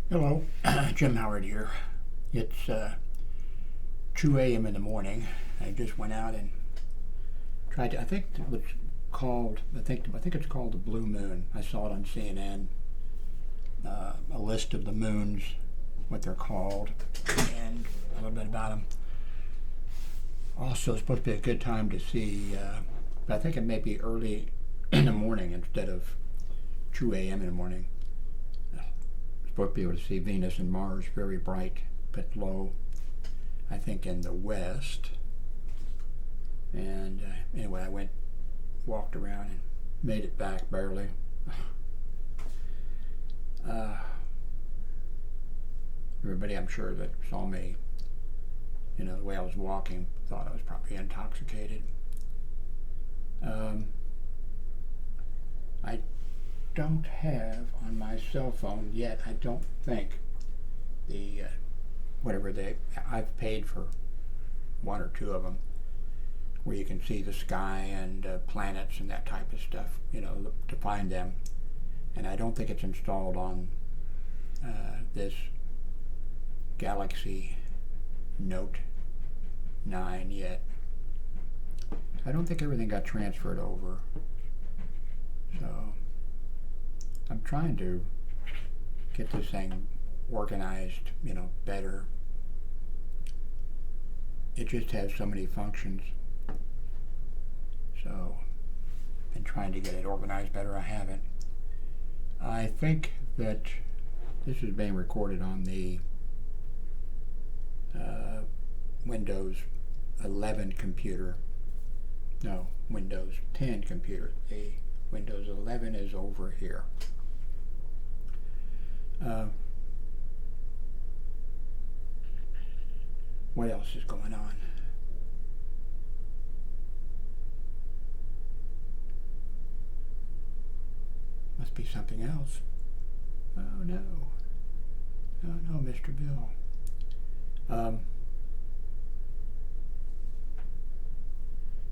Hello, Jim Howard here. It's 2 a.m. in the morning. I just went out and tried to. I think it was called. I think it's called the Blue Moon. I saw it on CNN. A list of the moons, what they're called, and a little bit about them. Also, it's supposed to be a good time to see. But I think it may be early in the morning instead of 2 a.m. in the morning. Supposed to be able to see Venus and Mars very bright but low, I think, in the west. And anyway, I walked around and made it back barely. Everybody, I'm sure, that saw me, the way I was walking, thought I was probably intoxicated. I don't have on my cell phone yet, I don't think, the I've paid for one or two of them where you can see the sky and planets and that type of stuff, to find them. And I don't think it's installed on this Galaxy Note 9 yet. I don't think everything got transferred over. So I'm trying to get this thing organized, better. It just has so many functions. So I've been trying to get it organized better. I haven't. I think that this is being recorded on the Windows 11 computer. No, Windows 10 computer. The Windows 11 is over here. What else is going on? Must be something else. Oh no. Oh no, Mr. Bill.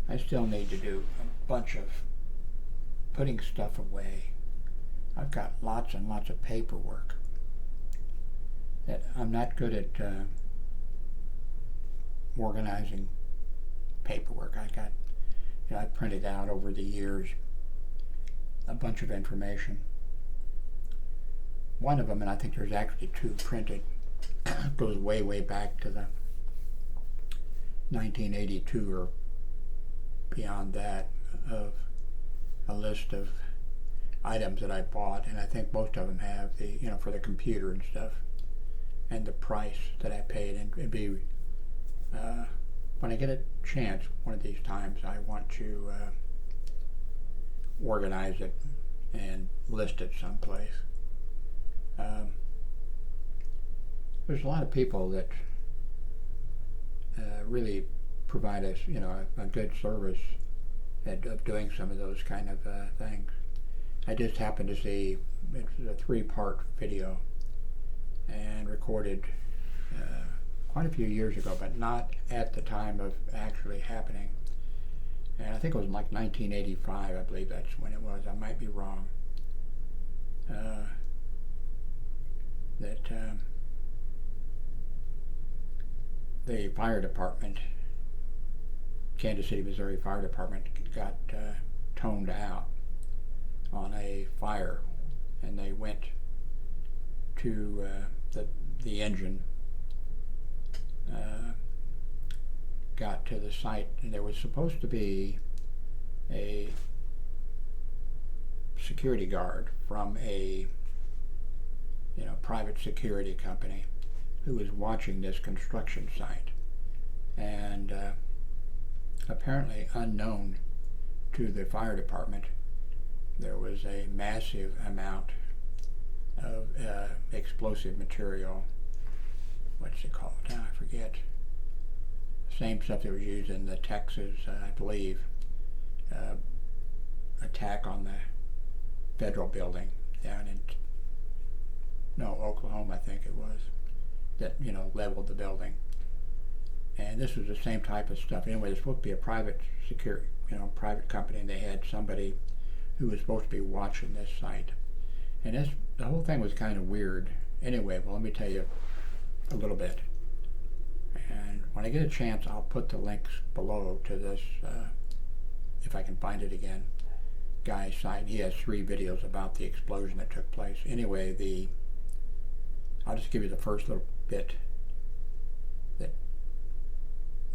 I still need to do a bunch of putting stuff away. I've got lots and lots of paperwork that I'm not good at organizing paperwork. I've printed out over the years a bunch of information. One of them, and I think there's actually two printed, goes way, way back to the 1982 or beyond that, of a list of items that I bought, and I think most of them have the, for the computer and stuff, and the price that I paid. And it'd be, when I get a chance, one of these times, I want to organize it and list it someplace. There's a lot of people that really provide us, a good service of doing some of those kind of things. I just happened to see, it's a 3-part video and recorded quite a few years ago, but not at the time of actually happening. And I think it was like 1985, I believe that's when it was. I might be wrong. The fire department, Kansas City, Missouri Fire Department, got toned out on a fire, and they went to the engine, got to the site, and there was supposed to be a security guard from a private security company who was watching this construction site, and apparently unknown to the fire department, there was a massive amount of explosive material. What's it called? I forget. Same stuff that was used in the Texas, I believe, attack on the federal building down in Oklahoma, I think it was, that leveled the building. And this was the same type of stuff. Anyway, it's supposed to be a private security, private company, and they had somebody who was supposed to be watching this site. And the whole thing was kind of weird, Anyway, well, let me tell you a little bit. And when I get a chance, I'll put the links below to this, if I can find it again, guy's site. He has 3 videos about the explosion that took place. Anyway, I'll just give you the first little bit, that,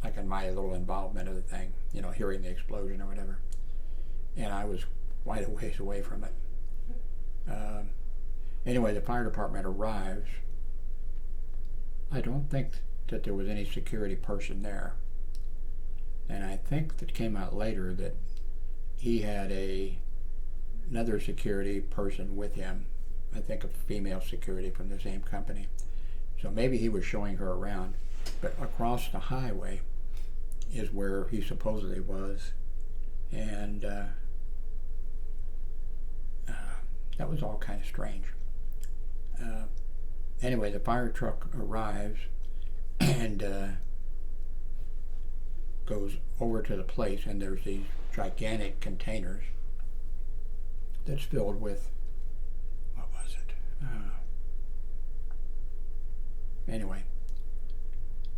like in my little involvement of the thing, you know, hearing the explosion or whatever. And I was quite a ways away from it. Anyway, the fire department arrives. I don't think that there was any security person there. And I think that came out later that he had another security person with him. I think a female security from the same company. So maybe he was showing her around. But across the highway is where he supposedly was. And that was all kind of strange. Anyway, the fire truck arrives and goes over to the place, and there's these gigantic containers that's filled with, what was it? Anyway,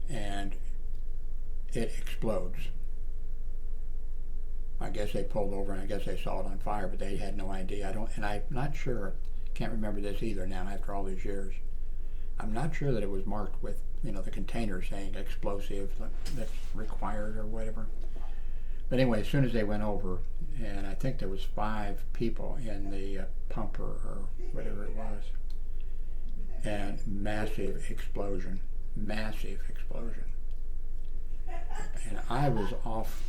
and it explodes. I guess they pulled over and I guess they saw it on fire, but they had no idea. I'm not sure, can't remember this either now after all these years. I'm not sure that it was marked with, you know, the container saying explosive that's required or whatever. But anyway, as soon as they went over, and I think there was 5 people in the pumper or whatever it was, and massive explosion. And I was off,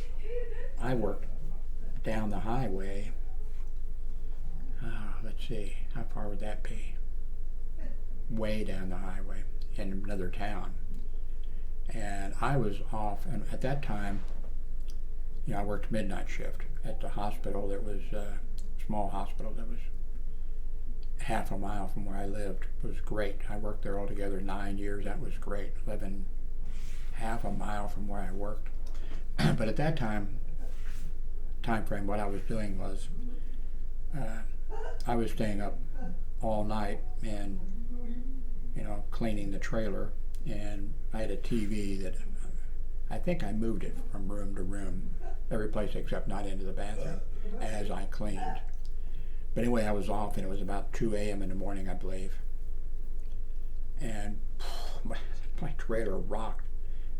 I worked down the highway. Let's see, how far would that be? Way down the highway in another town. And I was off, and at that time, you know, I worked midnight shift at the hospital that was a small hospital that was half a mile from where I lived. It was great. I worked there altogether 9 years. That was great, living half a mile from where I worked. But at that time frame, what I was doing was I was staying up all night and, you know, cleaning the trailer, and I had a TV that I think I moved it from room to room, every place except not into the bathroom, as I cleaned. But anyway, I was off, and it was about 2 a.m. in the morning, I believe. And my trailer rocked,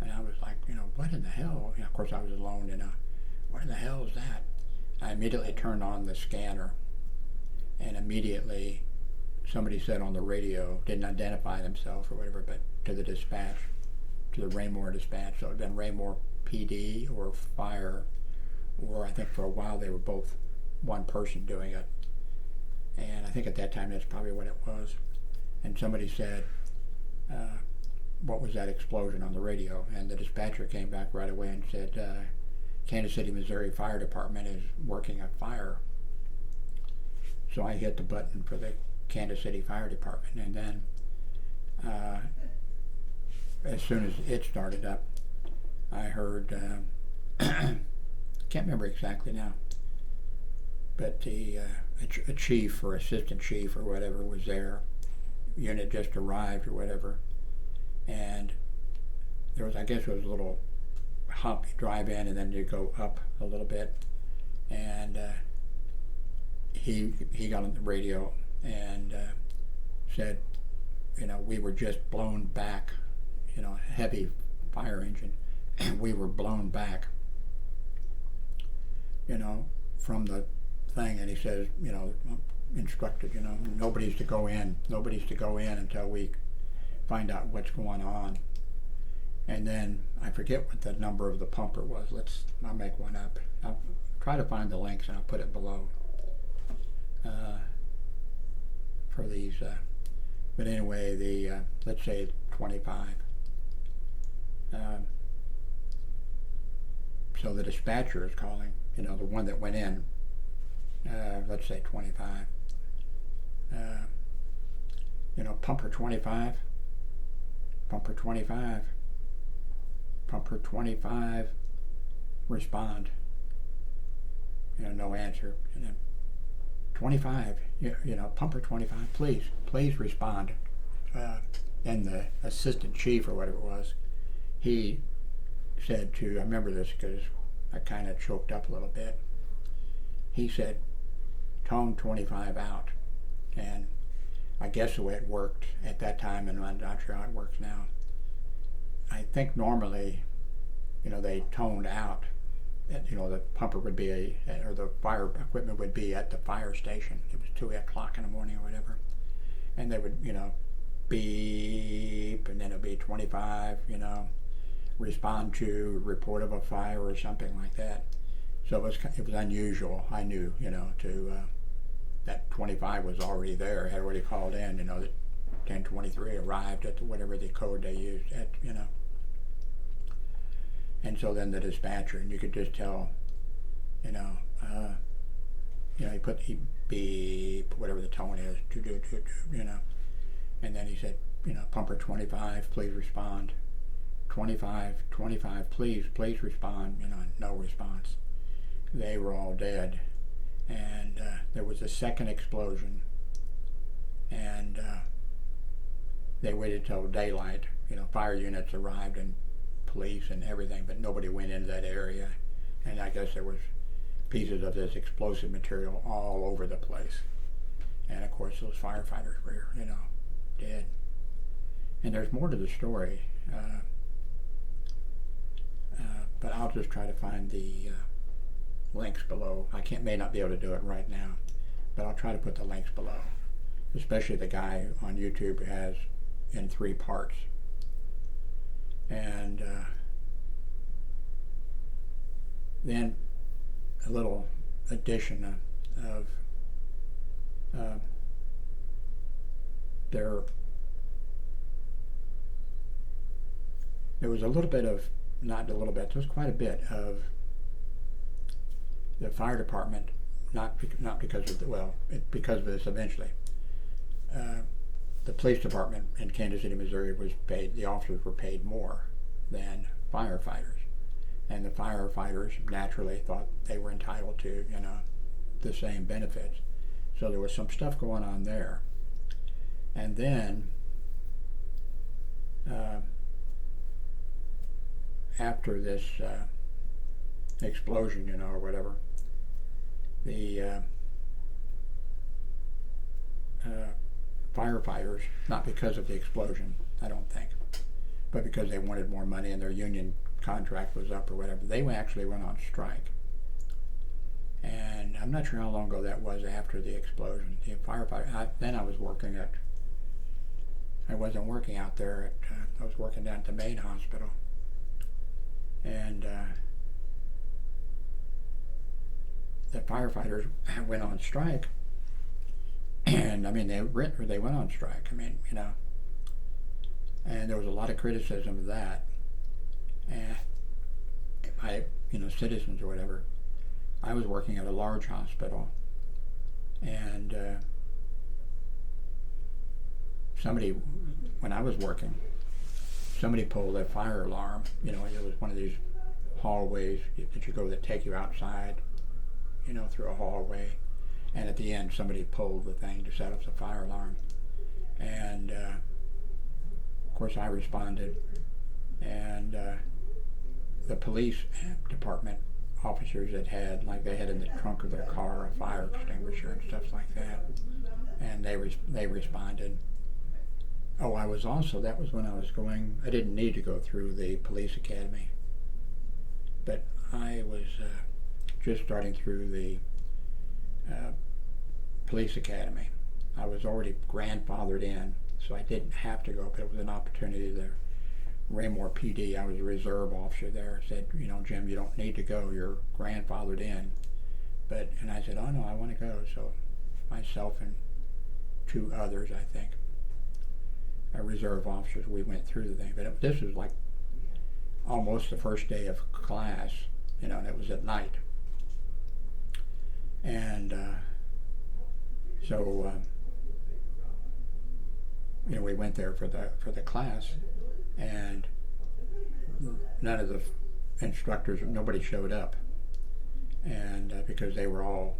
and I was like, you know, what in the hell? You know, of course, I was alone, and what in the hell is that? I immediately turned on the scanner, and immediately somebody said on the radio, didn't identify themselves or whatever, but to the dispatch, to the Raymore dispatch. So it had been Raymore PD or fire, or I think for a while they were both one person doing it. And I think at that time that's probably what it was. And somebody said, what was that explosion on the radio? And the dispatcher came back right away and said, Kansas City, Missouri Fire Department is working a fire. So I hit the button for the Kansas City Fire Department, and then as soon as it started up, I heard, can't remember exactly now, but a chief or assistant chief or whatever was there. Unit just arrived or whatever, and there was, I guess it was a little hump. You drive in and then you go up a little bit, and he got on the radio and said, you know, we were just blown back, you know, heavy fire engine, and we were blown back, you know, from the thing. And he says, you know, instructed, you know, nobody's to go in until we find out what's going on. And then I forget what the number of the pumper was. I'll make one up. I'll try to find the links and I'll put it below for these. But anyway, let's say 25. So the dispatcher is calling, you know, the one that went in, let's say 25. You know, pumper 25, pumper 25, pumper 25, respond. You know, no answer. You know, 25, you know, pumper 25, please respond. and the assistant chief or whatever it was, he said to, I remember this because I kind of choked up a little bit. He said, tone 25 out. And I guess the way it worked at that time, and I'm not sure how it works now, I think normally, they toned out. The pumper would be, or the fire equipment would be at the fire station. It was 2 o'clock in the morning or whatever. And they would, beep, and then it would be 25, respond to report of a fire or something like that. So it was unusual. I knew, that 25 was already there, had already called in, that 1023 arrived at whatever the code they used at, And so then the dispatcher, and you could just tell, he beep, whatever the tone is, and then he said, pumper 25, please respond. 25, please respond, no response. They were all dead. And there was a second explosion, and they waited till daylight. Fire units arrived and police and everything, but nobody went into that area. And I guess there was pieces of this explosive material all over the place. And of course those firefighters were, dead. And there's more to the story, but I'll just try to find the links below. I may not be able to do it right now, but I'll try to put the links below, especially the guy on YouTube who has in 3 parts. And then a little addition of there was a little bit of, not a little bit, there was quite a bit of the fire department, not because of because of this eventually. The police department in Kansas City, Missouri was paid, the officers were paid more than firefighters. And the firefighters naturally thought they were entitled to, the same benefits. So there was some stuff going on there. And then, after this explosion, or whatever, the firefighters, not because of the explosion, I don't think, but because they wanted more money and their union contract was up or whatever, they actually went on strike. And I'm not sure how long ago that was after the explosion. The firefighter, then I was working at, I wasn't working out there at, I was working down at the main hospital. And the firefighters went on strike. And I mean, they went on strike. I mean, and there was a lot of criticism of that. And by, citizens or whatever. I was working at a large hospital, and somebody, when I was working, somebody pulled a fire alarm. It was one of these hallways that you go that take you outside, through a hallway. And at the end, somebody pulled the thing to set up the fire alarm. And of course, I responded. And the police department officers that had, like they had in the trunk of their car, a fire extinguisher and stuff like that. And they responded. Oh, I was also, that was when I was going, I didn't need to go through the police academy. But I was just starting through the police academy. I was already grandfathered in, so I didn't have to go, but it was an opportunity there. Raymore PD, I was a reserve officer there, said, Jim, you don't need to go, you're grandfathered in. And I said, oh no, I want to go. So myself and 2 others, I think, reserve officers, we went through the thing. But this was like almost the first day of class, and it was at night. And so we went there for the class, and none of the instructors, nobody showed up, and because they were all,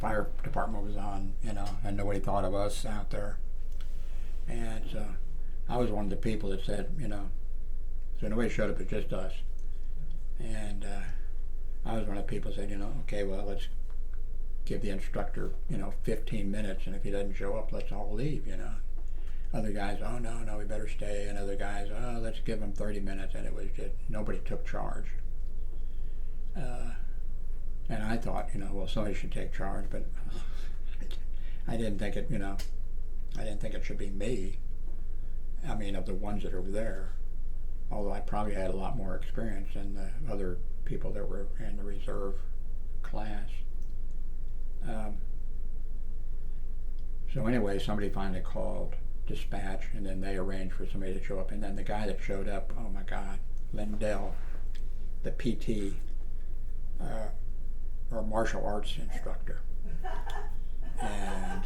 fire department was on, and nobody thought of us out there. And so I was one of the people that said, so nobody showed up, it's just us. And I was one of the people that said, okay, well, let's give the instructor, 15 minutes, and if he doesn't show up, let's all leave, Other guys, oh, no, we better stay. And other guys, oh, let's give him 30 minutes. And it was just, nobody took charge. And I thought, well, somebody should take charge, but I didn't think it, I didn't think it should be me. I mean, of the ones that are there. Although I probably had a lot more experience than the other people that were in the reserve class. So anyway, somebody finally called dispatch, and then they arranged for somebody to show up. And then the guy that showed up, oh my God, Lindell, the PT, or martial arts instructor. And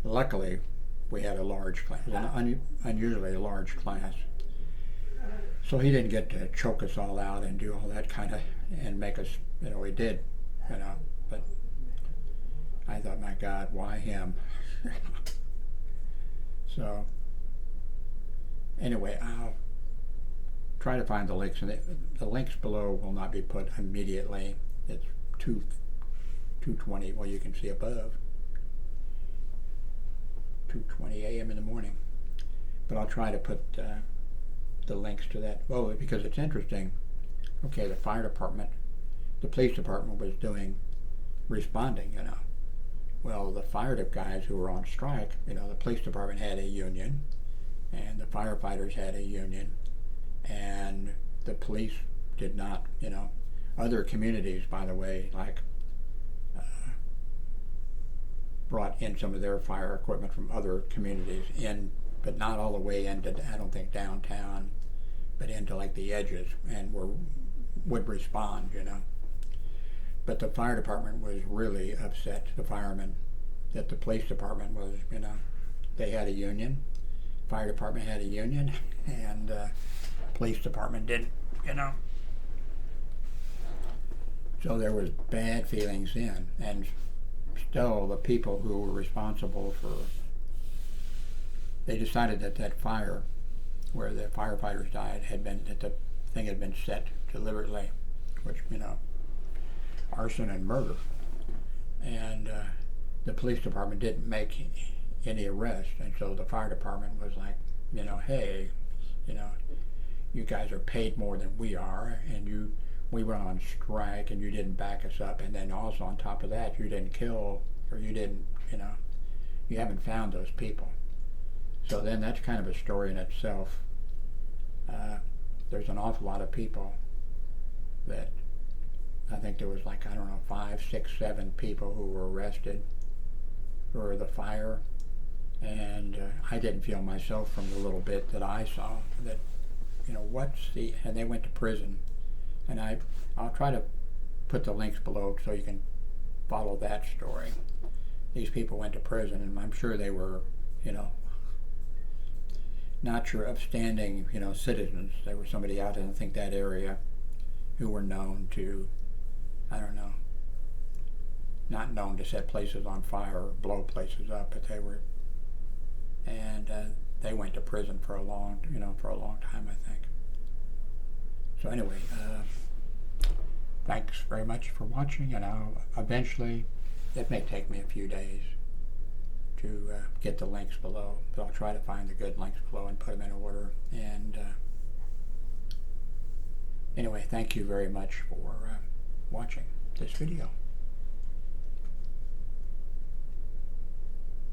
luckily, we had a large class, an unusually large class. So he didn't get to choke us all out and do all that kind of, and make us, he did, but I thought, my God, why him? So anyway, I'll try to find the links, and the links below will not be put immediately. It's 2:20, well, you can see above, 2:20 a.m. in the morning. But I'll try to put the links to that. Oh, because it's interesting. Okay, the fire department, the police department was responding, Well, the fire guys who were on strike, the police department had a union, and the firefighters had a union, and the police did not, Other communities, by the way, like brought in some of their fire equipment from other communities in, but not all the way into, I don't think, downtown, but into like the edges, and would respond, But the fire department was really upset, the firemen, that the police department was, they had a union, fire department had a union, and police department didn't, So there was bad feelings then, and still the people who were responsible they decided that fire where the firefighters died that the thing had been set deliberately, which, arson and murder. And the police department didn't make any arrest, and so the fire department was like, hey, you guys are paid more than we are, and we went on strike and you didn't back us up, and then also on top of that, you didn't kill, or you didn't, you haven't found those people. So then that's kind of a story in itself. There's an awful lot of people that, I think there was 5, 6, 7 people who were arrested for the fire, and I didn't feel myself from the little bit that I saw that, and they went to prison, and I'll try to put the links below so you can follow that story. These people went to prison, and I'm sure they were, not your upstanding, citizens. They were somebody out in, I think, that area who were known to, I don't know, not known to set places on fire or blow places up, but they were, and they went to prison for a long time, I think. So anyway, thanks very much for watching, and I'll eventually, it may take me a few days to get the links below, but I'll try to find the good links below and put them in order. And anyway, thank you very much for watching this video.